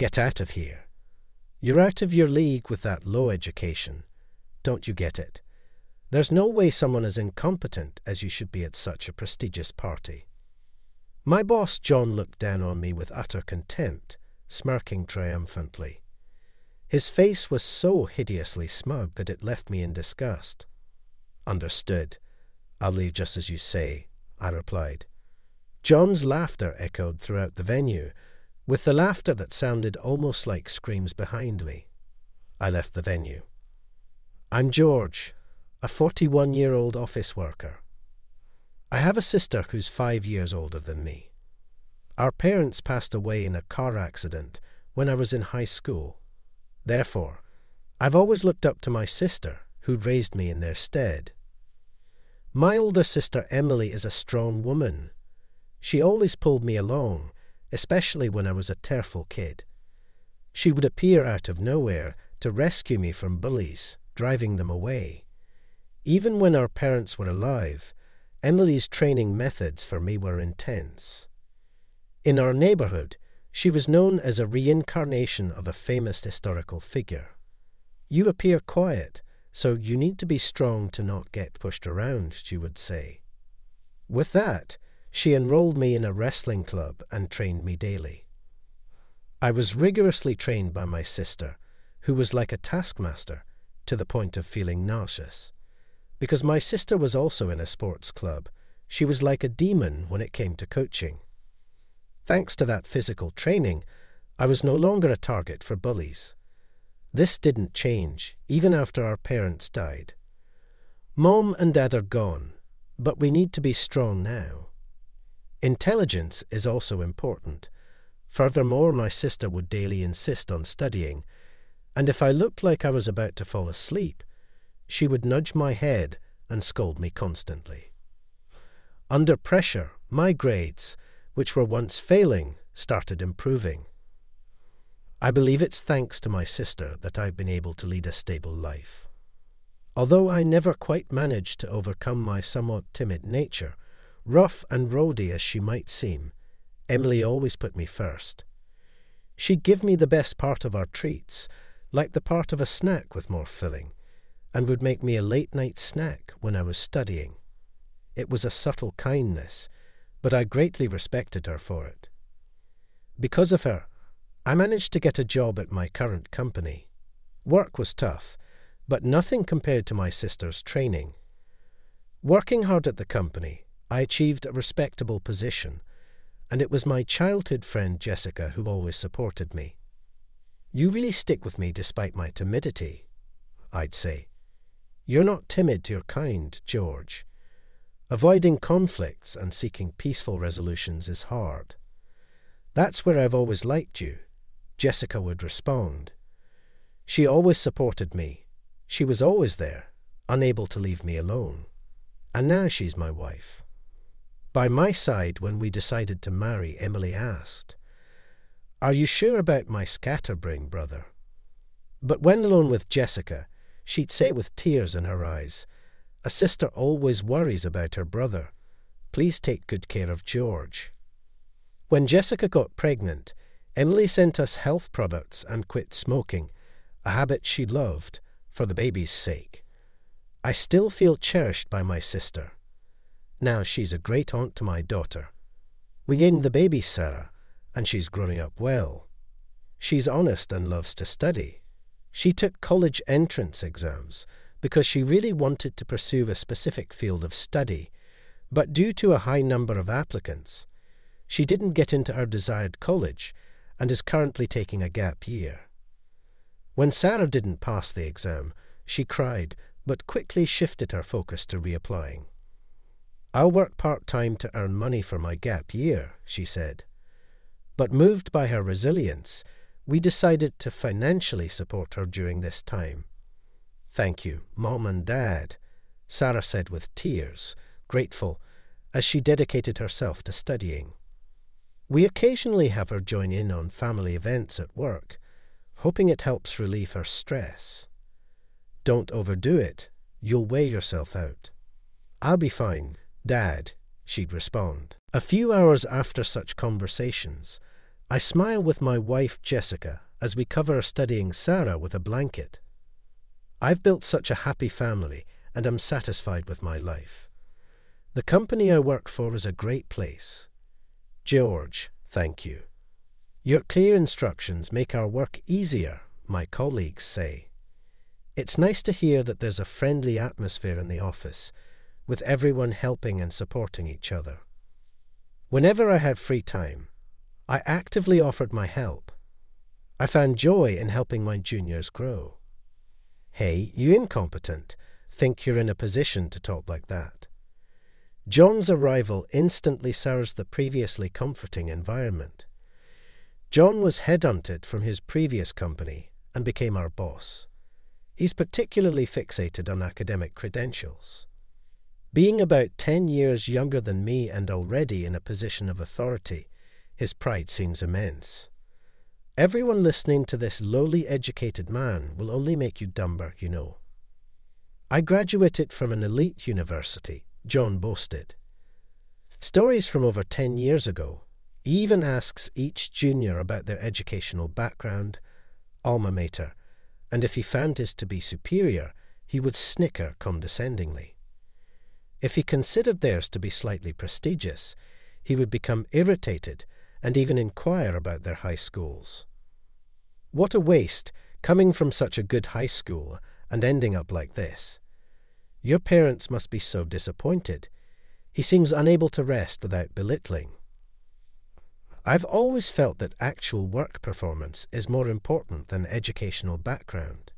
Get out of here. You're out of your league with that low education. Don't you get it? There's no way someone as incompetent as you should be at such a prestigious party. My boss, John, looked down on me with utter contempt, smirking triumphantly. His face was so hideously smug that it left me in disgust. Understood. I'll leave just as you say, I replied. John's laughter echoed throughout the venue, with the laughter that sounded almost like screams behind me. I left the venue. I'm George, a 41-year-old office worker. I have a sister who's 5 years older than me. Our parents passed away in a car accident when I was in high school. Therefore, I've always looked up to my sister, who raised me in their stead. My older sister Emily is a strong woman. She always pulled me along, especially when I was a tearful kid. She would appear out of nowhere to rescue me from bullies, driving them away. Even when our parents were alive, Emily's training methods for me were intense. In our neighborhood, she was known as a reincarnation of a famous historical figure. You appear quiet, so you need to be strong to not get pushed around, she would say. With that, she enrolled me in a wrestling club and trained me daily. I was rigorously trained by my sister, who was like a taskmaster, to the point of feeling nauseous. Because my sister was also in a sports club, she was like a demon when it came to coaching. Thanks to that physical training, I was no longer a target for bullies. This didn't change, even after our parents died. Mom and Dad are gone, but we need to be strong now. Intelligence is also important. Furthermore, my sister would daily insist on studying, and if I looked like I was about to fall asleep, she would nudge my head and scold me constantly. Under pressure, my grades, which were once failing, started improving. I believe it's thanks to my sister that I've been able to lead a stable life. Although I never quite managed to overcome my somewhat timid nature, rough and rowdy as she might seem, Emily always put me first. She'd give me the best part of our treats, like the part of a snack with more filling, and would make me a late-night snack when I was studying. It was a subtle kindness, but I greatly respected her for it. Because of her, I managed to get a job at my current company. Work was tough, but nothing compared to my sister's training. Working hard at the company, I achieved a respectable position, and it was my childhood friend Jessica who always supported me. You really stick with me despite my timidity, I'd say. You're not timid, you're kind, George. Avoiding conflicts and seeking peaceful resolutions is hard. That's where I've always liked you, Jessica would respond. She always supported me. She was always there, unable to leave me alone. And now she's my wife. By my side, when we decided to marry, Emily asked, "Are you sure about my scatterbrain brother?" But when alone with Jessica, she'd say with tears in her eyes, "A sister always worries about her brother. Please take good care of George." When Jessica got pregnant, Emily sent us health products and quit smoking, a habit she loved, for the baby's sake. I still feel cherished by my sister. Now she's a great aunt to my daughter. We named the baby Sarah, and she's growing up well. She's honest and loves to study. She took college entrance exams because she really wanted to pursue a specific field of study, but due to a high number of applicants, she didn't get into her desired college and is currently taking a gap year. When Sarah didn't pass the exam, she cried, but quickly shifted her focus to reapplying. "I'll work part-time to earn money for my gap year," she said. But moved by her resilience, we decided to financially support her during this time. "Thank you, Mom and Dad," Sarah said with tears, grateful, as she dedicated herself to studying. We occasionally have her join in on family events at work, hoping it helps relieve her stress. "Don't overdo it. You'll weigh yourself out." "I'll be fine, Dad," she'd respond. A few hours after such conversations, I smile with my wife Jessica as we cover studying Sarah with a blanket. I've built such a happy family and I'm satisfied with my life. The company I work for is a great place. George, thank you. Your clear instructions make our work easier, my colleagues say. It's nice to hear that there's a friendly atmosphere in the office, with everyone helping and supporting each other. Whenever I had free time, I actively offered my help. I found joy in helping my juniors grow. Hey, you incompetent, think you're in a position to talk like that. John's arrival instantly sours the previously comforting environment. John was headhunted from his previous company and became our boss. He's particularly fixated on academic credentials. Being about 10 years younger than me and already in a position of authority, his pride seems immense. Everyone listening to this lowly educated man will only make you dumber, you know. I graduated from an elite university, John boasted. Stories from over 10 years ago. He even asks each junior about their educational background, alma mater, and if he found his to be superior, he would snicker condescendingly. If he considered theirs to be slightly prestigious, he would become irritated and even inquire about their high schools. What a waste, coming from such a good high school and ending up like this. Your parents must be so disappointed. He seems unable to rest without belittling. I've always felt that actual work performance is more important than educational background.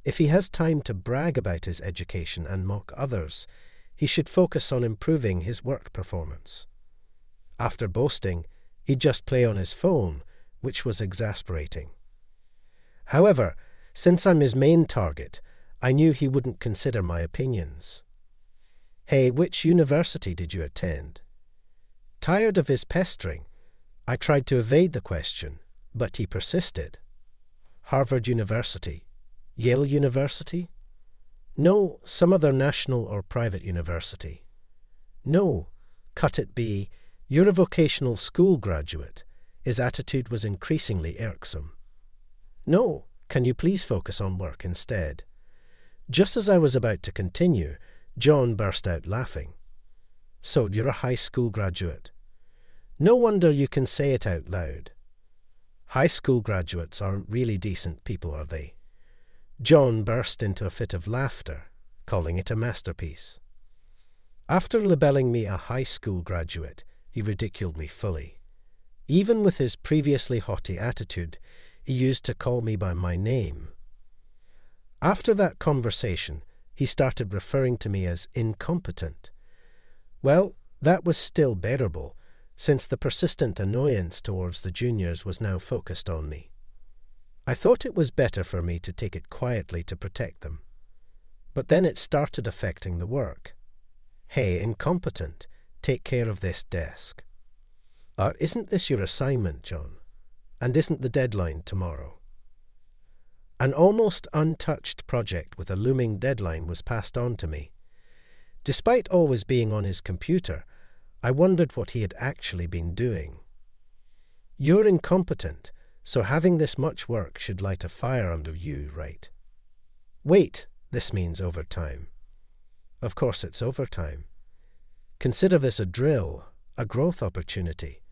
If he has time to brag about his education and mock others, he should focus on improving his work performance. After boasting, he'd just play on his phone, which was exasperating. However, since I'm his main target, I knew he wouldn't consider my opinions. Hey, which university did you attend? Tired of his pestering, I tried to evade the question, but he persisted. Harvard University? Yale University? No, some other national or private university. No, cut it be, you're a vocational school graduate. His attitude was increasingly irksome. No, can you please focus on work instead? Just as I was about to continue, John burst out laughing. So you're a high school graduate. No wonder you can say it out loud. High school graduates aren't really decent people, are they? John burst into a fit of laughter, calling it a masterpiece. After labelling me a high school graduate, he ridiculed me fully. Even with his previously haughty attitude, he used to call me by my name. After that conversation, he started referring to me as incompetent. Well, that was still bearable, since the persistent annoyance towards the juniors was now focused on me. I thought it was better for me to take it quietly to protect them. But then it started affecting the work. Hey, incompetent, take care of this desk. Isn't this your assignment, John? And isn't the deadline tomorrow? An almost untouched project with a looming deadline was passed on to me. Despite always being on his computer, I wondered what he had actually been doing. You're incompetent, so having this much work should light a fire under you, right? Wait, this means overtime. Of course it's overtime. Consider this a drill, a growth opportunity.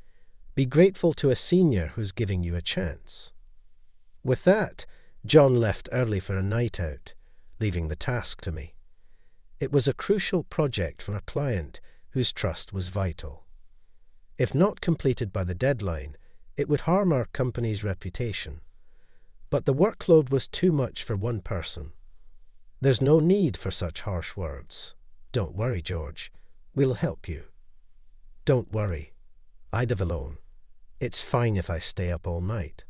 Be grateful to a senior who's giving you a chance. With that, John left early for a night out, leaving the task to me. It was a crucial project for a client whose trust was vital. If not completed by the deadline, it would harm our company's reputation. But the workload was too much for one person. There's no need for such harsh words. Don't worry, George. We'll help you. Don't worry. I'd have alone. It's fine if I stay up all night.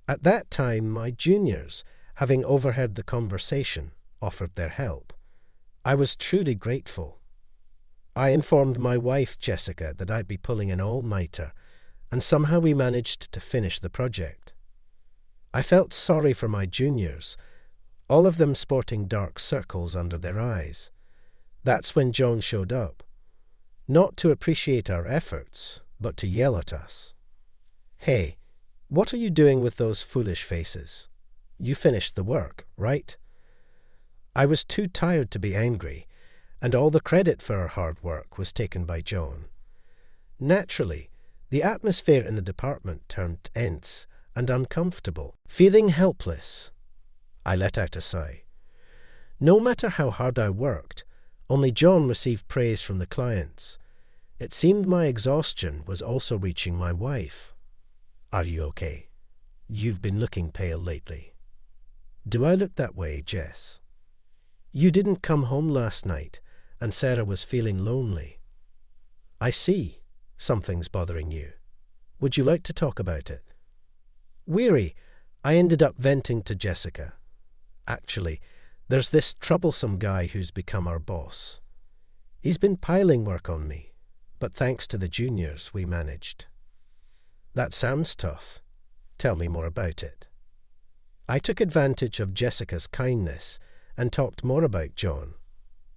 At that time, my juniors, having overheard the conversation, offered their help. I was truly grateful. I informed my wife, Jessica, that I'd be pulling an all-nighter, and somehow we managed to finish the project. I felt sorry for my juniors, all of them sporting dark circles under their eyes. That's when John showed up. Not to appreciate our efforts, but to yell at us. Hey, what are you doing with those foolish faces? You finished the work, right? I was too tired to be angry, and all the credit for our hard work was taken by John. Naturally, the atmosphere in the department turned tense and uncomfortable. Feeling helpless, I let out a sigh. No matter how hard I worked, only John received praise from the clients. It seemed my exhaustion was also reaching my wife. Are you okay? You've been looking pale lately. Do I look that way, Jess? You didn't come home last night, and Sarah was feeling lonely. I see. Something's bothering you. Would you like to talk about it? Weary, I ended up venting to Jessica. Actually, there's this troublesome guy who's become our boss. He's been piling work on me, but thanks to the juniors, we managed. That sounds tough. Tell me more about it. I took advantage of Jessica's kindness and talked more about John.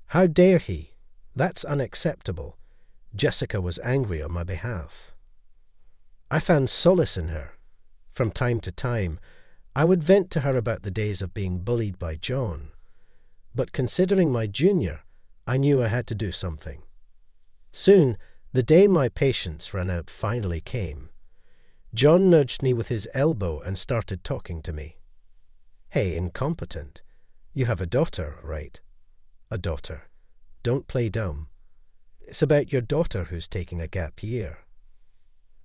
How dare he? That's unacceptable. Jessica was angry on my behalf. I found solace in her. From time to time, I would vent to her about the days of being bullied by John. But considering my junior, I knew I had to do something. Soon, the day my patience ran out finally came. John nudged me with his elbow and started talking to me. Hey, incompetent. You have a daughter, right? A daughter. Don't play dumb. It's about your daughter who's taking a gap year.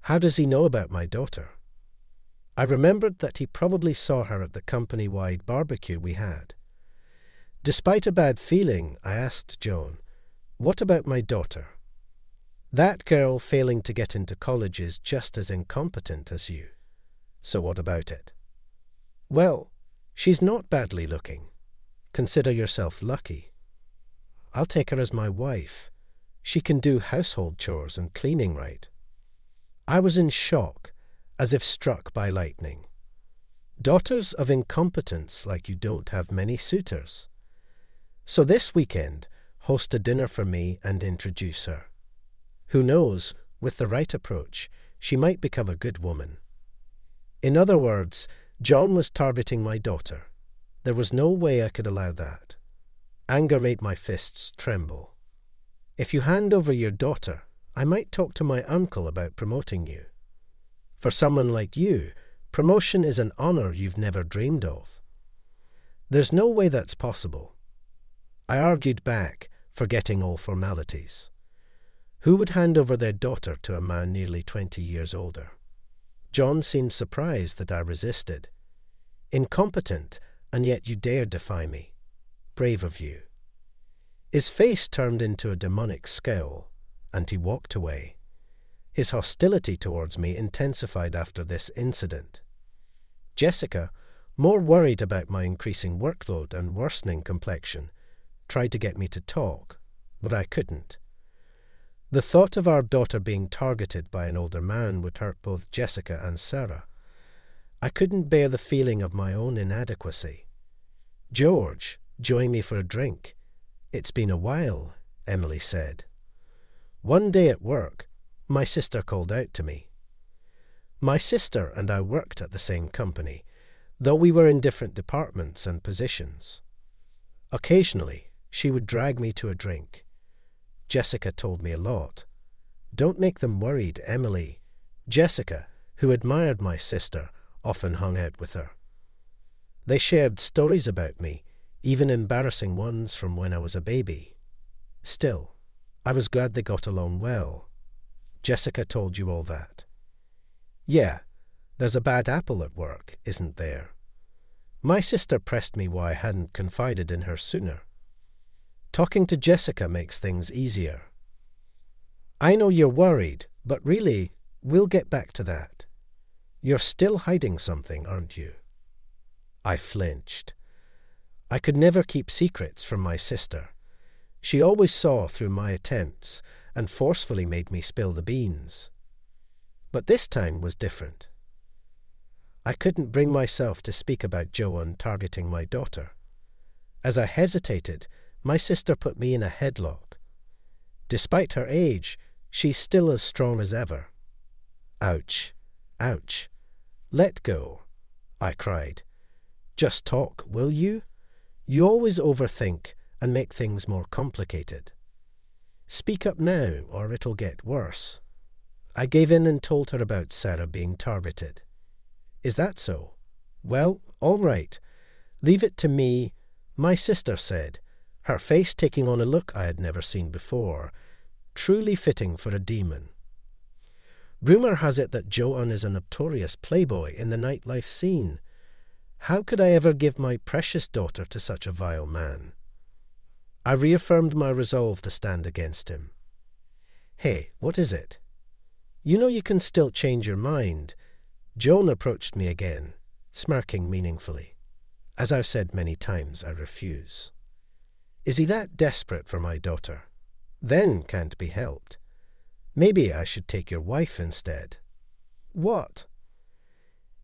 How does he know about my daughter? I remembered that he probably saw her at the company-wide barbecue we had. Despite a bad feeling, I asked John, what about my daughter? That girl failing to get into college is just as incompetent as you. So what about it? Well, she's not badly looking. Consider yourself lucky. I'll take her as my wife. She can do household chores and cleaning right. I was in shock, as if struck by lightning. Daughters of incompetence like you don't have many suitors. So this weekend, host a dinner for me and introduce her. Who knows, with the right approach, she might become a good woman. In other words, John was targeting my daughter. There was no way I could allow that. Anger made my fists tremble. If you hand over your daughter, I might talk to my uncle about promoting you. For someone like you, promotion is an honor you've never dreamed of. There's no way that's possible. I argued back, forgetting all formalities. Who would hand over their daughter to a man nearly 20 years older? John seemed surprised that I resisted. Incompetent, and yet you dare defy me. Brave of you. His face turned into a demonic scowl, and he walked away. His hostility towards me intensified after this incident. Jessica, more worried about my increasing workload and worsening complexion, tried to get me to talk, but I couldn't. The thought of our daughter being targeted by an older man would hurt both Jessica and Sarah. I couldn't bear the feeling of my own inadequacy. George, join me for a drink. It's been a while, Emily said. One day at work, my sister called out to me. My sister and I worked at the same company, though we were in different departments and positions. Occasionally, she would drag me to a drink. Jessica told me a lot. Don't make them worried, Emily. Jessica, who admired my sister, often hung out with her. They shared stories about me, even embarrassing ones from when I was a baby. Still, I was glad they got along well. Jessica told you all that. Yeah, there's a bad apple at work, isn't there? My sister pressed me why I hadn't confided in her sooner. Talking to Jessica makes things easier. I know you're worried, but really, we'll get back to that. You're still hiding something, aren't you? I flinched. I could never keep secrets from my sister. She always saw through my attempts and forcefully made me spill the beans. But this time was different. I couldn't bring myself to speak about Joan targeting my daughter. As I hesitated, my sister put me in a headlock. Despite her age, she's still as strong as ever. Ouch. Ouch. Let go, I cried. Just talk, will you? You always overthink and make things more complicated. Speak up now, or it'll get worse. I gave in and told her about Sarah being targeted. Is that so? Well, all right. Leave it to me, my sister said, her face taking on a look I had never seen before, truly fitting for a demon. Rumour has it that Johan is a notorious playboy in the nightlife scene. How could I ever give my precious daughter to such a vile man? I reaffirmed my resolve to stand against him. Hey, what is it? You know you can still change your mind. Joan approached me again, smirking meaningfully. As I've said many times, I refuse. Is he that desperate for my daughter? Then can't be helped. Maybe I should take your wife instead. What?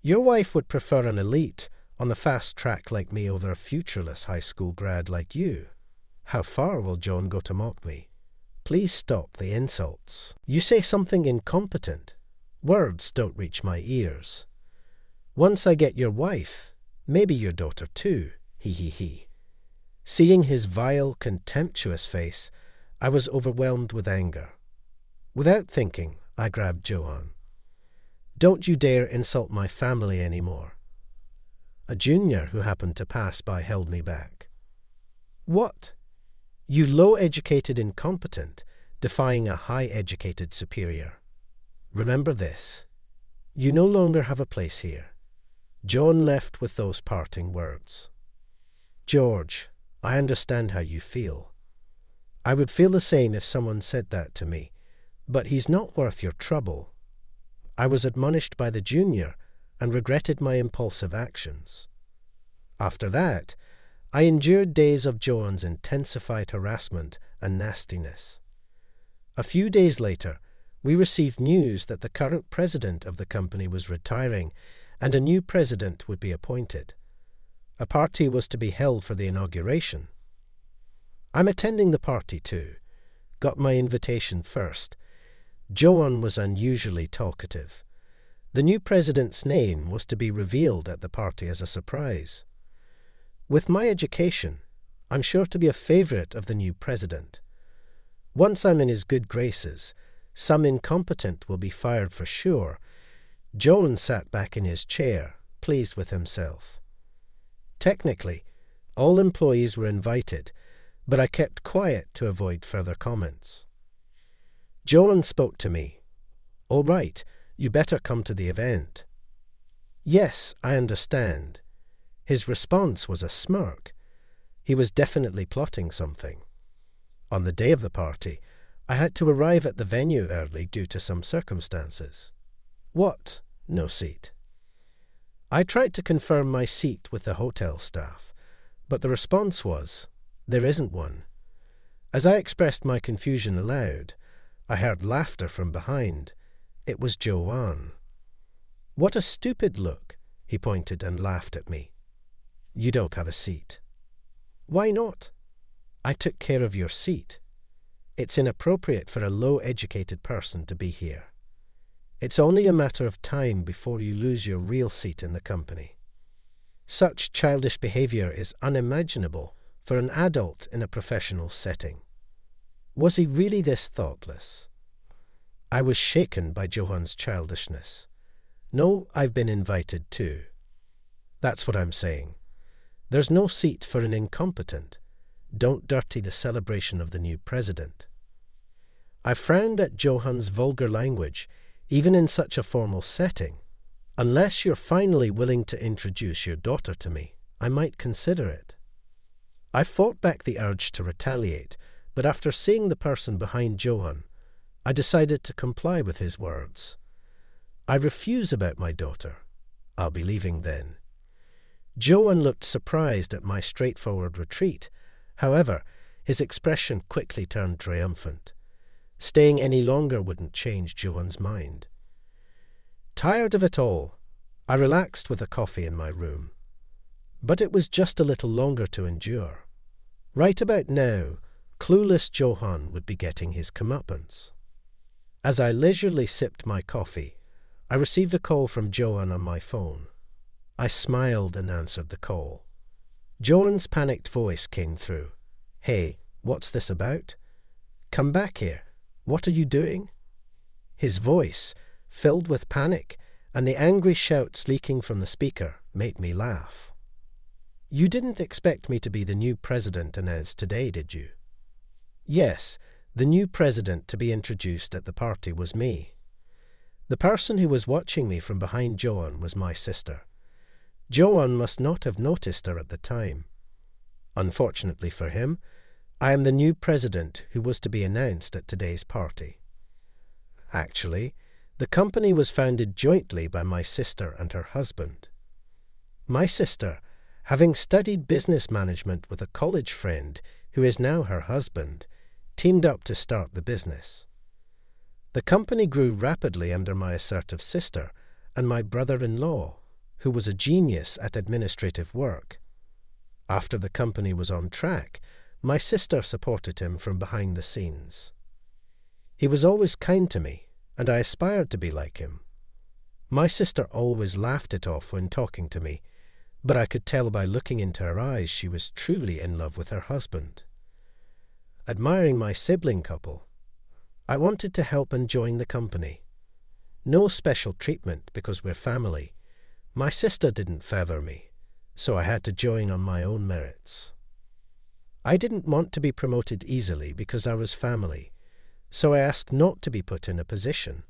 Your wife would prefer an elite on the fast track like me over a futureless high school grad like you. How far will Joan go to mock me? Please stop the insults. You say something incompetent. Words don't reach my ears. Once I get your wife, maybe your daughter too, he. Seeing his vile, contemptuous face, I was overwhelmed with anger. Without thinking, I grabbed Johan. Don't you dare insult my family anymore. A junior who happened to pass by held me back. What? You low-educated incompetent, defying a high-educated superior. Remember this. You no longer have a place here. John left with those parting words. George, I understand how you feel. I would feel the same if someone said that to me, but he's not worth your trouble. I was admonished by the junior and regretted my impulsive actions. After that, I endured days of Joan's intensified harassment and nastiness. A few days later, we received news that the current president of the company was retiring and a new president would be appointed. A party was to be held for the inauguration. I'm attending the party too. Got my invitation first. Joan was unusually talkative. The new president's name was to be revealed at the party as a surprise. With my education, I'm sure to be a favourite of the new president. Once I'm in his good graces, some incompetent will be fired for sure. Joan sat back in his chair, pleased with himself. Technically, all employees were invited, but I kept quiet to avoid further comments. Joan spoke to me. All right, you better come to the event. Yes, I understand. His response was a smirk. He was definitely plotting something. On the day of the party, I had to arrive at the venue early due to some circumstances. What? No seat. I tried to confirm my seat with the hotel staff, but the response was, there isn't one. As I expressed my confusion aloud, I heard laughter from behind. It was Joan. What a stupid look, he pointed and laughed at me. You don't have a seat. Why not? I took care of your seat. It's inappropriate for a low-educated person to be here. It's only a matter of time before you lose your real seat in the company. Such childish behaviour is unimaginable for an adult in a professional setting. Was he really this thoughtless? I was shaken by Johan's childishness. No, I've been invited too. That's what I'm saying. There's no seat for an incompetent. Don't dirty the celebration of the new president. I frowned at Johan's vulgar language, even in such a formal setting. Unless you're finally willing to introduce your daughter to me, I might consider it. I fought back the urge to retaliate, but after seeing the person behind Johan, I decided to comply with his words. I refuse about my daughter. I'll be leaving then. Johan looked surprised at my straightforward retreat. However, his expression quickly turned triumphant. Staying any longer wouldn't change Johan's mind. Tired of it all, I relaxed with a coffee in my room. But it was just a little longer to endure. Right about now, clueless Johan would be getting his comeuppance. As I leisurely sipped my coffee, I received a call from Joanne on my phone. I smiled and answered the call. Joanne's panicked voice came through. "Hey, what's this about? Come back here. What are you doing?" His voice, filled with panic, and the angry shouts leaking from the speaker, made me laugh. "You didn't expect me to be the new president announced today, did you?" Yes, the new president to be introduced at the party was me. The person who was watching me from behind Joanne was my sister. Joanne must not have noticed her at the time. Unfortunately for him, I am the new president who was to be announced at today's party. Actually, the company was founded jointly by my sister and her husband. My sister, having studied business management with a college friend who is now her husband, teamed up to start the business. The company grew rapidly under my assertive sister and my brother-in-law, who was a genius at administrative work. After the company was on track, my sister supported him from behind the scenes. He was always kind to me, and I aspired to be like him. My sister always laughed it off when talking to me, but I could tell by looking into her eyes she was truly in love with her husband. Admiring my sibling couple, I wanted to help and join the company. No special treatment because we're family. My sister didn't favour me, so I had to join on my own merits. I didn't want to be promoted easily because I was family, so I asked not to be put in a position.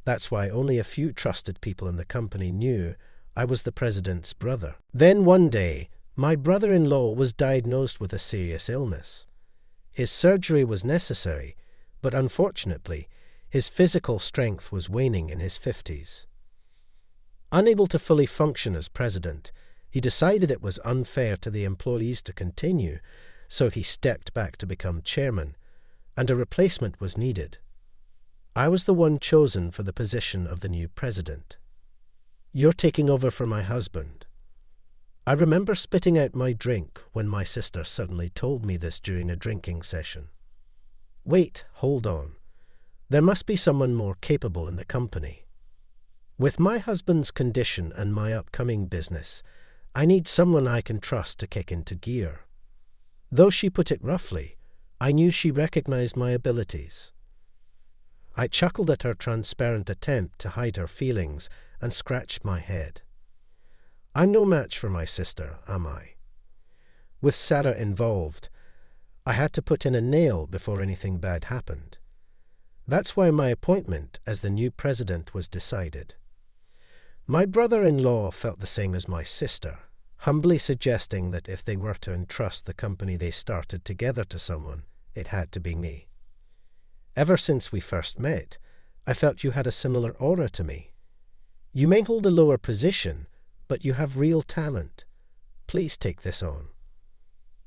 That's why only a few trusted people in the company knew I was the president's brother. Then one day, my brother-in-law was diagnosed with a serious illness. His surgery was necessary, but unfortunately, his physical strength was waning in his 50s. Unable to fully function as president, he decided it was unfair to the employees to continue, so he stepped back to become chairman, and a replacement was needed. I was the one chosen for the position of the new president. "You're taking over for my husband." I remember spitting out my drink when my sister suddenly told me this during a drinking session. Wait, hold on. There must be someone more capable in the company. With my husband's condition and my upcoming business, I need someone I can trust to kick into gear. Though she put it roughly, I knew she recognized my abilities. I chuckled at her transparent attempt to hide her feelings and scratched my head. I'm no match for my sister, am I? With Sarah involved, I had to put in a nail before anything bad happened. That's why my appointment as the new president was decided. My brother-in-law felt the same as my sister, humbly suggesting that if they were to entrust the company they started together to someone, it had to be me. Ever since we first met, I felt you had a similar aura to me. You may hold a lower position, but you have real talent. Please take this on.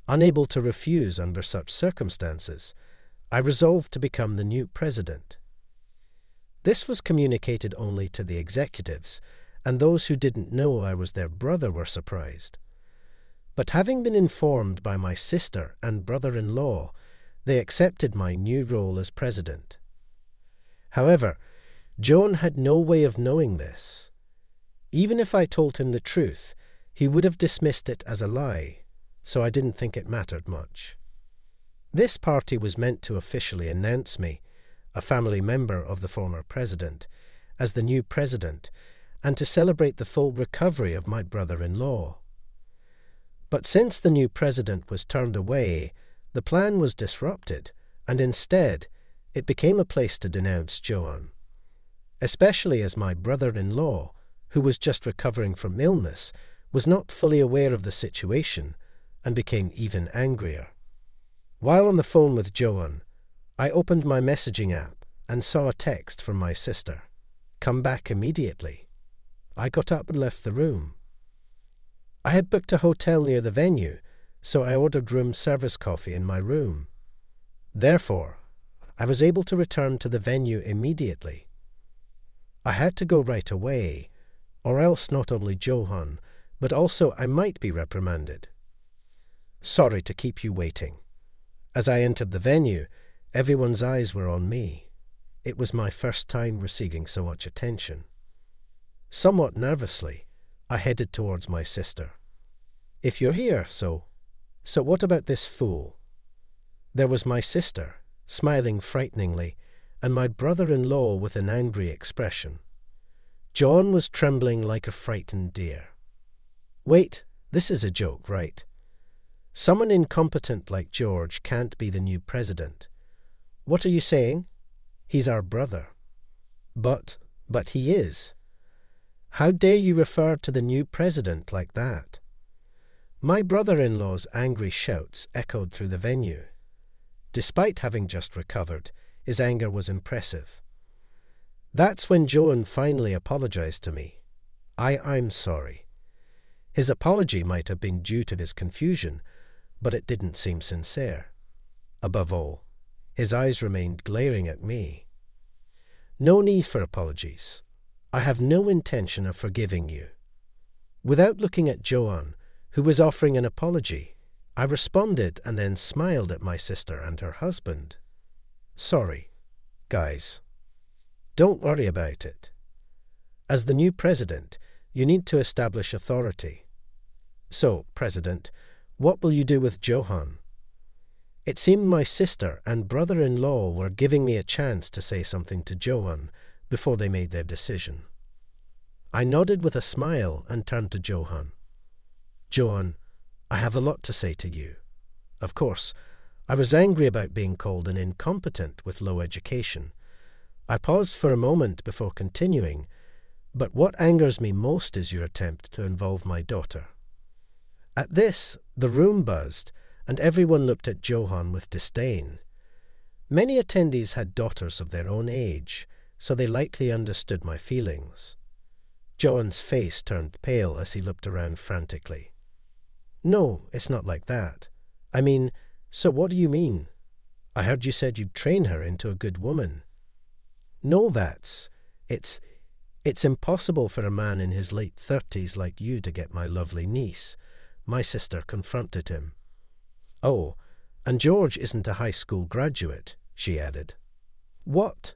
Unable to refuse under such circumstances, I resolved to become the new president. This was communicated only to the executives, and those who didn't know I was their brother were surprised. But having been informed by my sister and brother-in-law, they accepted my new role as president. However, John had no way of knowing this. Even if I told him the truth, he would have dismissed it as a lie, so I didn't think it mattered much. This party was meant to officially announce me, a family member of the former president, as the new president, and to celebrate the full recovery of my brother-in-law. But since the new president was turned away, the plan was disrupted, and instead, it became a place to denounce Joanne. Especially as my brother-in-law, who was just recovering from illness, was not fully aware of the situation and became even angrier. While on the phone with Joanne, I opened my messaging app and saw a text from my sister. "Come back immediately." I got up and left the room. I had booked a hotel near the venue, so I ordered room service coffee in my room. Therefore, I was able to return to the venue immediately. I had to go right away, or else not only Johan, but also I might be reprimanded. Sorry to keep you waiting. As I entered the venue, everyone's eyes were on me. It was my first time receiving so much attention. Somewhat nervously, I headed towards my sister. "If you're here, so what about this fool?" There was my sister, smiling frighteningly, and my brother-in-law with an angry expression. John was trembling like a frightened deer. "Wait, this is a joke, right? Someone incompetent like George can't be the new president. What are you saying? He's our brother." But he is. How dare you refer to the new president like that?" My brother-in-law's angry shouts echoed through the venue. Despite having just recovered, his anger was impressive. That's when Joan finally apologized to me. I'm sorry. His apology might have been due to his confusion, but it didn't seem sincere. Above all, his eyes remained glaring at me. "No need for apologies. I have no intention of forgiving you." Without looking at Joan, who was offering an apology, I responded and then smiled at my sister and her husband. "Sorry, guys. Don't worry about it. As the new president, you need to establish authority. So, President, what will you do with Johan?" It seemed my sister and brother-in-law were giving me a chance to say something to Johan before they made their decision. I nodded with a smile and turned to Johan. "Johan, I have a lot to say to you. Of course, I was angry about being called an incompetent with low education. I paused for a moment before continuing, but what angers me most is your attempt to involve my daughter." At this, the room buzzed, and everyone looked at Johan with disdain. Many attendees had daughters of their own age, so they likely understood my feelings. Johan's face turned pale as he looked around frantically. "No, it's not like that. I mean, so what do you mean? I heard you said you'd train her into a good woman." "No, it's impossible for a man in his late 30s like you to get my lovely niece," my sister confronted him. "Oh, and George isn't a high school graduate," she added. "What?"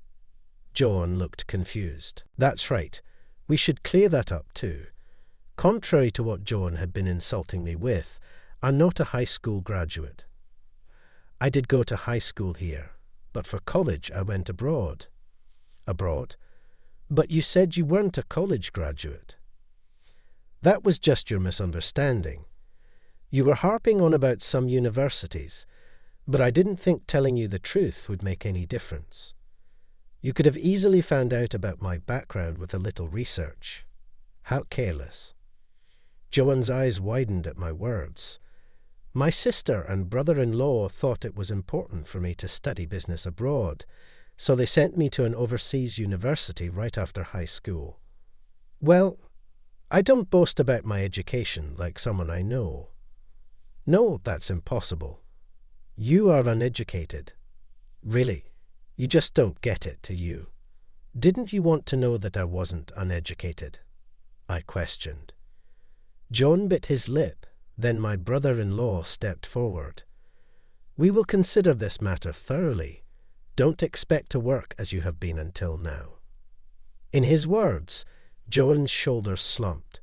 Joan looked confused. "That's right. We should clear that up too. Contrary to what Joan had been insulting me with, I'm not a high school graduate. I did go to high school here, but for college I went abroad." "Abroad? But you said you weren't a college graduate." "That was just your misunderstanding. You were harping on about some universities, but I didn't think telling you the truth would make any difference. You could have easily found out about my background with a little research. How careless." Joan's eyes widened at my words. My sister and brother-in-law thought it was important for me to study business abroad, so they sent me to an overseas university right after high school. Well, I don't boast about my education like someone I know. No, that's impossible. You are uneducated. Really, you just don't get it, do you? Didn't you want to know that I wasn't uneducated? I questioned. John bit his lip, then my brother-in-law stepped forward. "We will consider this matter thoroughly. Don't expect to work as you have been until now." In his words, Joan's shoulders slumped.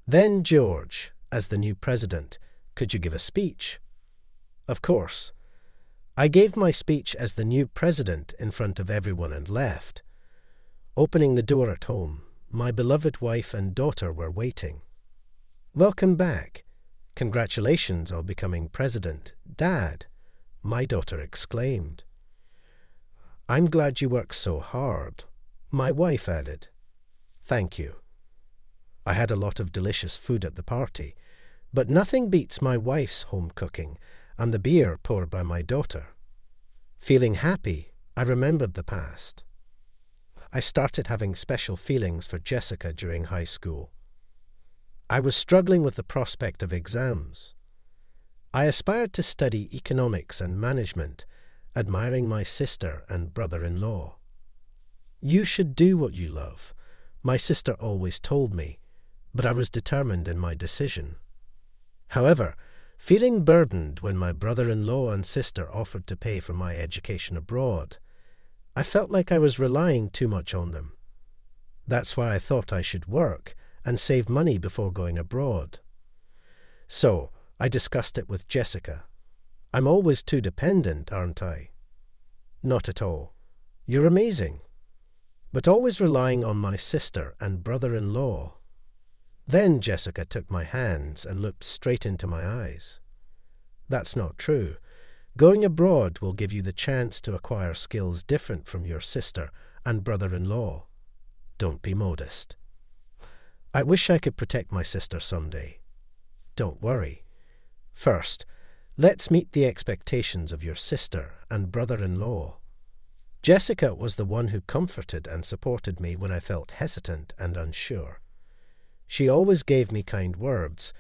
"Then, George, as the new president, could you give a speech?" Of course. I gave my speech as the new president in front of everyone and left. Opening the door at home, my beloved wife and daughter were waiting. "Welcome back. Congratulations on becoming president, Dad," my daughter exclaimed. "I'm glad you worked so hard," my wife added. "Thank you." I had a lot of delicious food at the party, but nothing beats my wife's home cooking and the beer poured by my daughter. Feeling happy, I remembered the past. I started having special feelings for Jessica during high school. I was struggling with the prospect of exams. I aspired to study economics and management, admiring my sister and brother-in-law. "You should do what you love," my sister always told me, but I was determined in my decision. However, feeling burdened when my brother-in-law and sister offered to pay for my education abroad, I felt like I was relying too much on them. That's why I thought I should work and save money before going abroad. So, I discussed it with Jessica. I'm always too dependent, aren't I? Not at all. You're amazing. But always relying on my sister and brother-in-law. Then Jessica took my hands and looked straight into my eyes. That's not true. Going abroad will give you the chance to acquire skills different from your sister and brother-in-law. Don't be modest. I wish I could protect my sister someday. Don't worry. First, let's meet the expectations of your sister and brother-in-law. Jessica was the one who comforted and supported me when I felt hesitant and unsure. She always gave me kind words,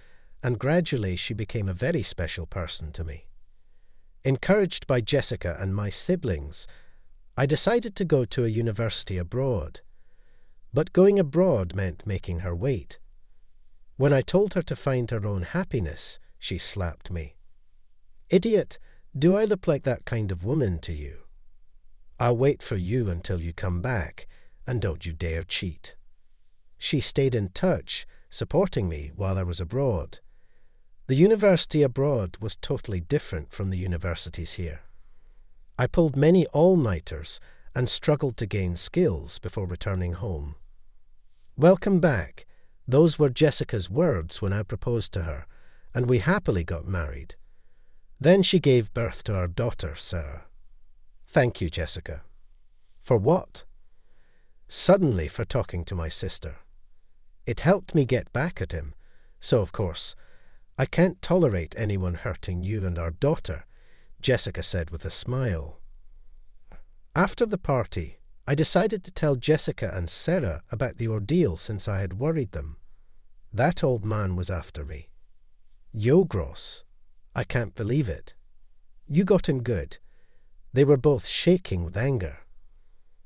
and gradually she became a very special person to me. Encouraged by Jessica and my siblings, I decided to go to a university abroad. But going abroad meant making her wait. When I told her to find her own happiness, she slapped me. Idiot, do I look like that kind of woman to you? I'll wait for you until you come back, and don't you dare cheat. She stayed in touch, supporting me while I was abroad. The university abroad was totally different from the universities here. I pulled many all-nighters and struggled to gain skills before returning home. Welcome back. Those were Jessica's words when I proposed to her, and we happily got married. Then she gave birth to our daughter, Sarah. Thank you, Jessica. For what? Suddenly for talking to my sister. It helped me get back at him, so of course, I can't tolerate anyone hurting you and our daughter, Jessica said with a smile. After the party, I decided to tell Jessica and Sarah about the ordeal since I had worried them. That old man was after me. Yogros. I can't believe it. You got him good. They were both shaking with anger.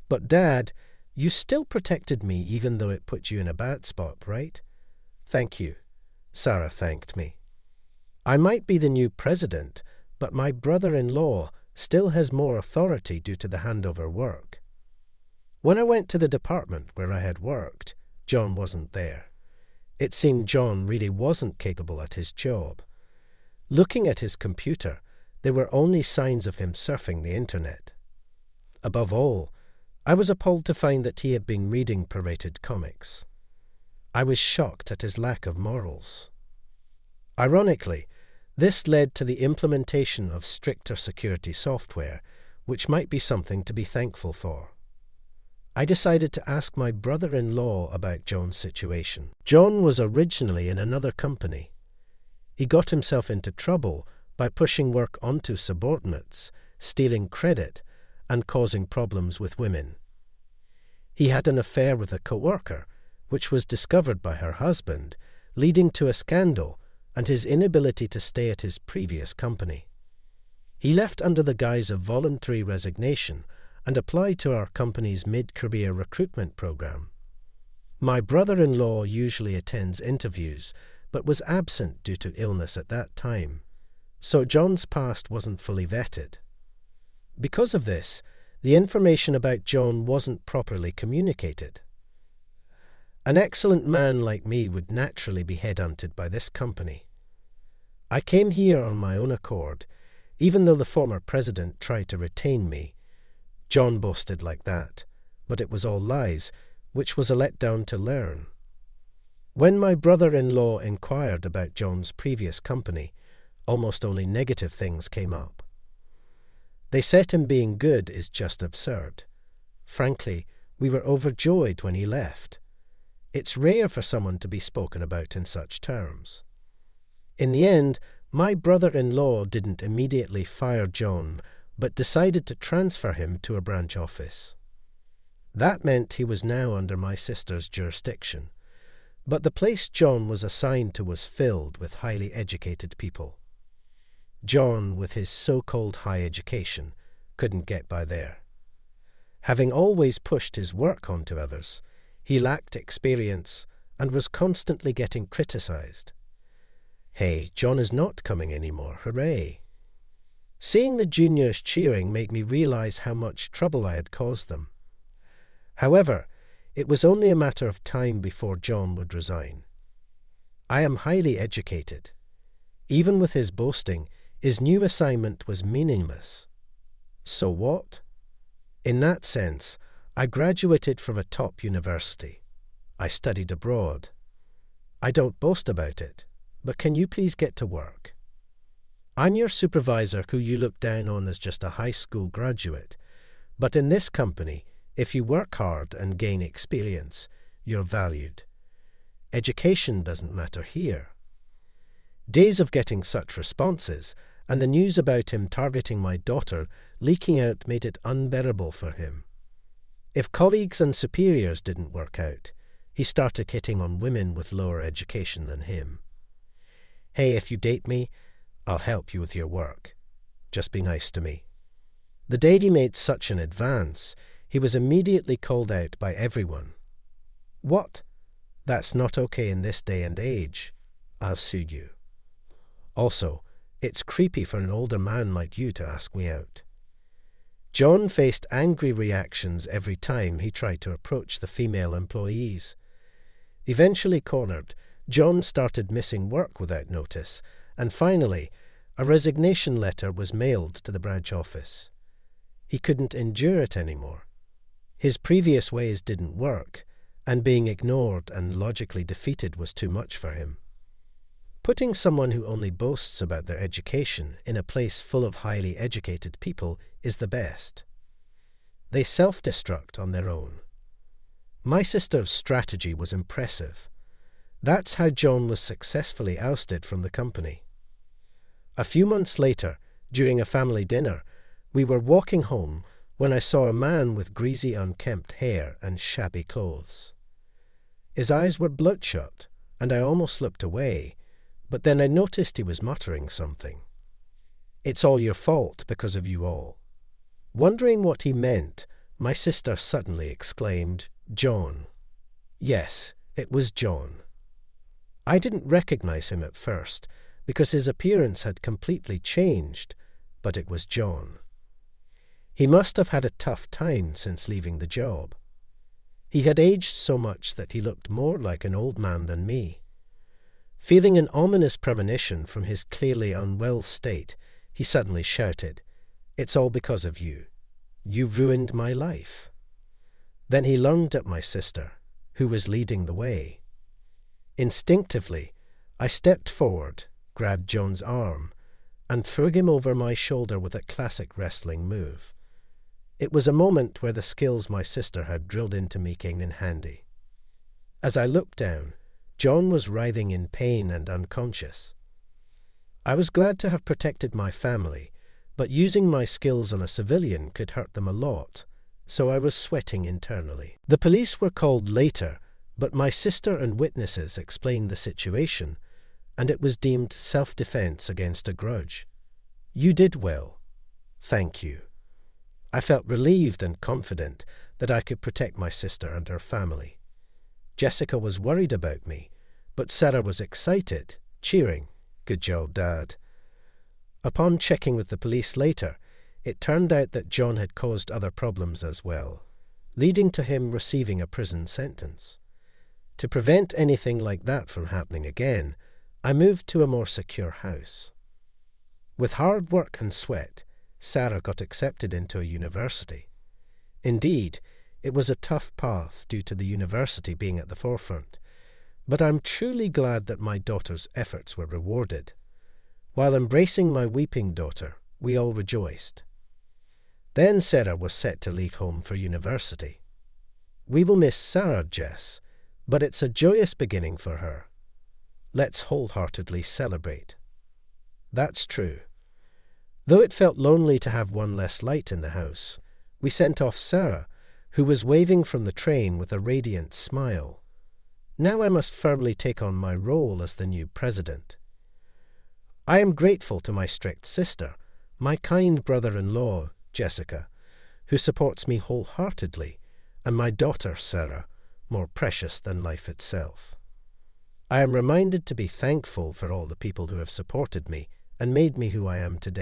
But Dad, you still protected me even though it put you in a bad spot, right? Thank you. Sarah thanked me. I might be the new president, but my brother-in-law still has more authority due to the handover work. When I went to the department where I had worked, John wasn't there. It seemed John really wasn't capable at his job. Looking at his computer, there were only signs of him surfing the internet. Above all, I was appalled to find that he had been reading pirated comics. I was shocked at his lack of morals. Ironically, this led to the implementation of stricter security software, which might be something to be thankful for. I decided to ask my brother-in-law about John's situation. John was originally in another company. He got himself into trouble by pushing work onto subordinates, stealing credit, and causing problems with women. He had an affair with a co-worker, which was discovered by her husband, leading to a scandal and his inability to stay at his previous company. He left under the guise of voluntary resignation and applied to our company's mid-career recruitment program. My brother-in-law usually attends interviews, but was absent due to illness at that time, so John's past wasn't fully vetted. Because of this, the information about John wasn't properly communicated. An excellent man like me would naturally be headhunted by this company. I came here on my own accord, even though the former president tried to retain me. John boasted like that, but it was all lies, which was a letdown to learn. When my brother-in-law inquired about John's previous company, almost only negative things came up. They said him being good is just absurd. Frankly, we were overjoyed when he left. It's rare for someone to be spoken about in such terms. In the end, my brother-in-law didn't immediately fire John, but decided to transfer him to a branch office. That meant he was now under my sister's jurisdiction, but the place John was assigned to was filled with highly educated people. John, with his so-called high education, couldn't get by there. Having always pushed his work onto others, he lacked experience and was constantly getting criticized. Hey, John is not coming anymore, hooray! Seeing the juniors cheering made me realize how much trouble I had caused them. However, It was only a matter of time before John would resign. I am highly educated. Even with his boasting, his new assignment was meaningless. So what? In that sense, I graduated from a top university. I studied abroad. I don't boast about it, but can you please get to work? I'm your supervisor who you look down on as just a high school graduate, but in this company, if you work hard and gain experience, you're valued. Education doesn't matter here. Days of getting such responses, and the news about him targeting my daughter leaking out made it unbearable for him. If colleagues and superiors didn't work out, he started hitting on women with lower education than him. Hey, if you date me, I'll help you with your work. Just be nice to me. The day he made such an advance, he was immediately called out by everyone. What? That's not okay in this day and age. I'll sue you. Also, it's creepy for an older man like you to ask me out. John faced angry reactions every time he tried to approach the female employees. Eventually cornered, John started missing work without notice, and finally, a resignation letter was mailed to the branch office. He couldn't endure it anymore. His previous ways didn't work, and being ignored and logically defeated was too much for him. Putting someone who only boasts about their education in a place full of highly educated people is the best. They self-destruct on their own. My sister's strategy was impressive. That's how John was successfully ousted from the company. A few months later, during a family dinner, we were walking home when I saw a man with greasy, unkempt hair and shabby clothes. His eyes were bloodshot, and I almost looked away, but then I noticed he was muttering something. It's all your fault because of you all. Wondering what he meant, my sister suddenly exclaimed, John. Yes, it was John. I didn't recognize him at first, because his appearance had completely changed, but it was John. He must have had a tough time since leaving the job. He had aged so much that he looked more like an old man than me. Feeling an ominous premonition from his clearly unwell state, he suddenly shouted, It's all because of you. You ruined my life. Then he lunged at my sister, who was leading the way. Instinctively, I stepped forward, grabbed John's arm, and threw him over my shoulder with a classic wrestling move. It was a moment where the skills my sister had drilled into me came in handy. As I looked down, John was writhing in pain and unconscious. I was glad to have protected my family, but using my skills on a civilian could hurt them a lot, so I was sweating internally. The police were called later, but my sister and witnesses explained the situation, and it was deemed self-defense against a grudge. You did well. Thank you. I felt relieved and confident that I could protect my sister and her family. Jessica was worried about me, but Sarah was excited, cheering, Good job, Dad. Upon checking with the police later, it turned out that John had caused other problems as well, leading to him receiving a prison sentence. To prevent anything like that from happening again, I moved to a more secure house. With hard work and sweat, Sarah got accepted into a university. Indeed, it was a tough path due to the university being at the forefront, but I'm truly glad that my daughter's efforts were rewarded. While embracing my weeping daughter, we all rejoiced. Then Sarah was set to leave home for university. We will miss Sarah, Jess, but it's a joyous beginning for her. Let's wholeheartedly celebrate. That's true. Though it felt lonely to have one less light in the house, we sent off Sarah, who was waving from the train with a radiant smile. Now I must firmly take on my role as the new president. I am grateful to my strict sister, my kind brother-in-law, Jessica, who supports me wholeheartedly, and my daughter, Sarah, more precious than life itself. I am reminded to be thankful for all the people who have supported me and made me who I am today.